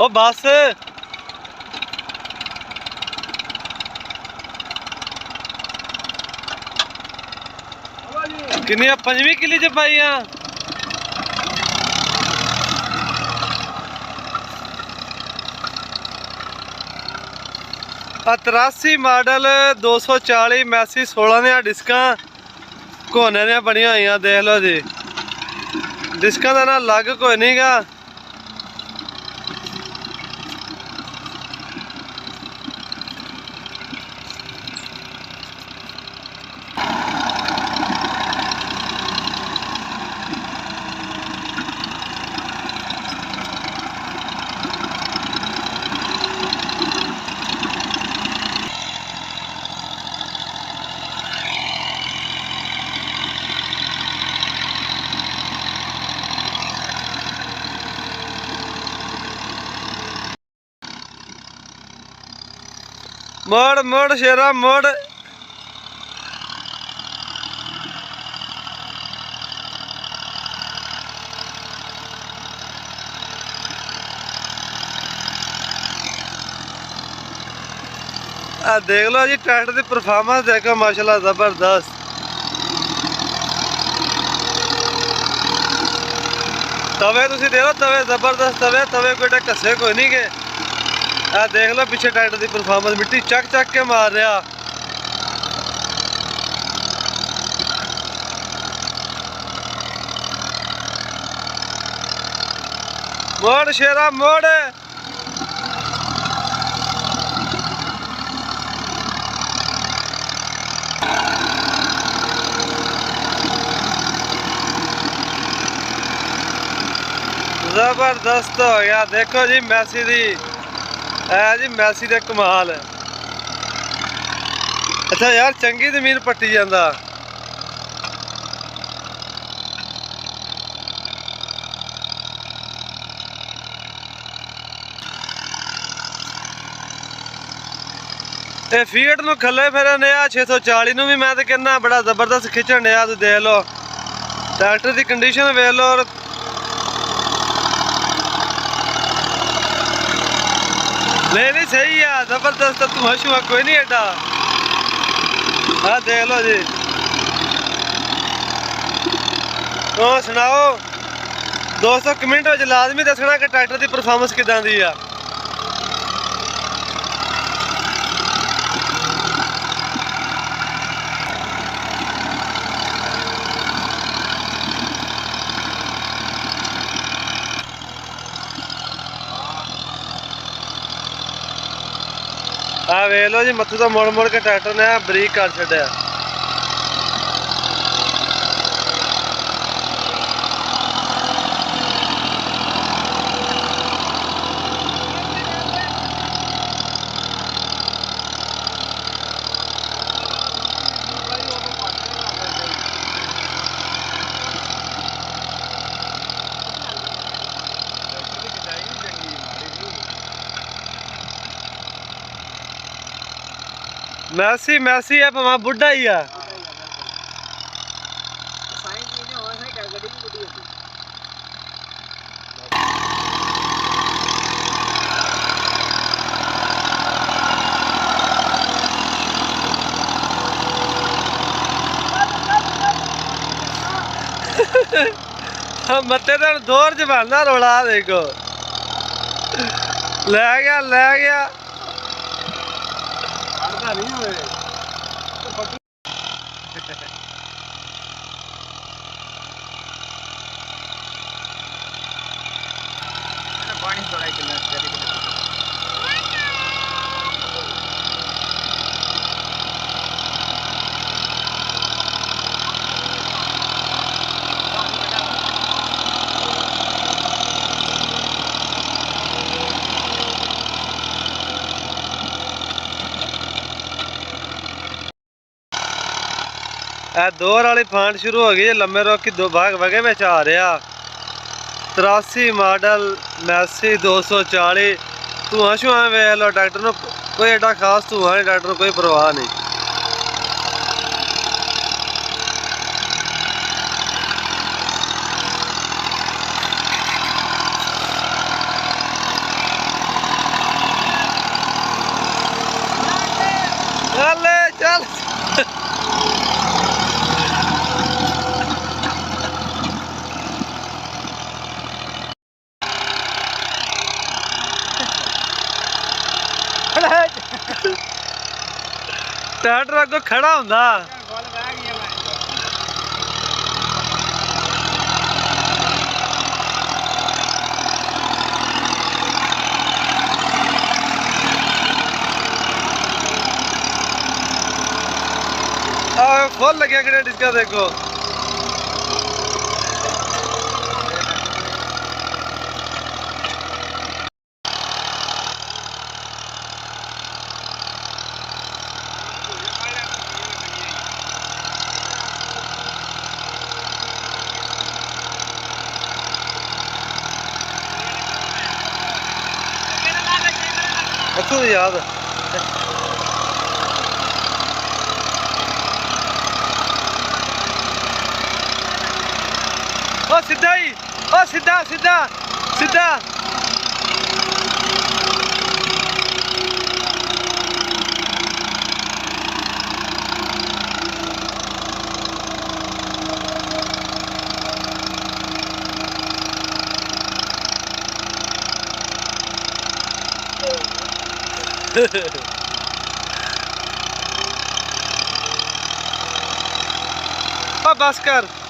ओ बस किन्नियां 5वीं किली च पाइयां। 83 मॉडल 240 मैसी 16 दियां डिस्कां कोने दियां बनियां होइयां। देख लो जी डिस्कां दा ना लग कोई नहीं गा। मोड़ मोड़ शेरा मोड़। देख लो जी ट्रैक्टर की परफॉर्मेंस देखो माशाल्लाह जबरदस्त। तवे तुम देखो तवे जबरदस्त तवे तवे कोई घसे कोई नहीं के। देख लो पीछे ट्रैक्टर की परफॉर्मेंस मिट्टी चक चक के मार रहा। मोड़ शेरा मोड़। जबरदस्त हो गया। देखो जी मैसी दी है जी मैसी दे कमाल। अच्छा यार चंगी जमीन पट्टी जांदा। फीट नूं खले फिरन आ 640 नूं भी मैं तो कहना बड़ा जबरदस्त खिंचण डया। तुसीं देख लो ट्रैक्टर की कंडीशन वेख लो। और नहीं सही है जबरदस्त धुआं शुआ कोई नहीं एडा। हाँ देख लो जी। तो सुनाओ दोस्तों कमेंट में लाजमी दसना कि ट्रैक्टर की परफॉर्मेंस किदां दी आ। वेख लो जी मत्थू तो मुड़ मुड़ के ट्रैक्टर ने बरीक कर छड्या। मैसी मैसी है भावें बुढ़ा ही है। मत्ते तो दौर जबाना रोला देखो लै गया लै गया। दौर वाली फांट शुरू हो गई। लम्बे रोक की दो भाग वगे में आ रहा। 83 मॉडल मैसी 240 धुआं शुआ वेख लो। ट्रैक्टर कोई एडा खास धुआं नहीं। ट्रैक्टर कोई परवाह नहीं। ट्रैक्टर अगो खड़ा हुंदा फुल लगे ग्रेड इसका देखो इत्थों दी याद ओ सीधा ही ओ सीधा सीधा सीधा ओ बस कर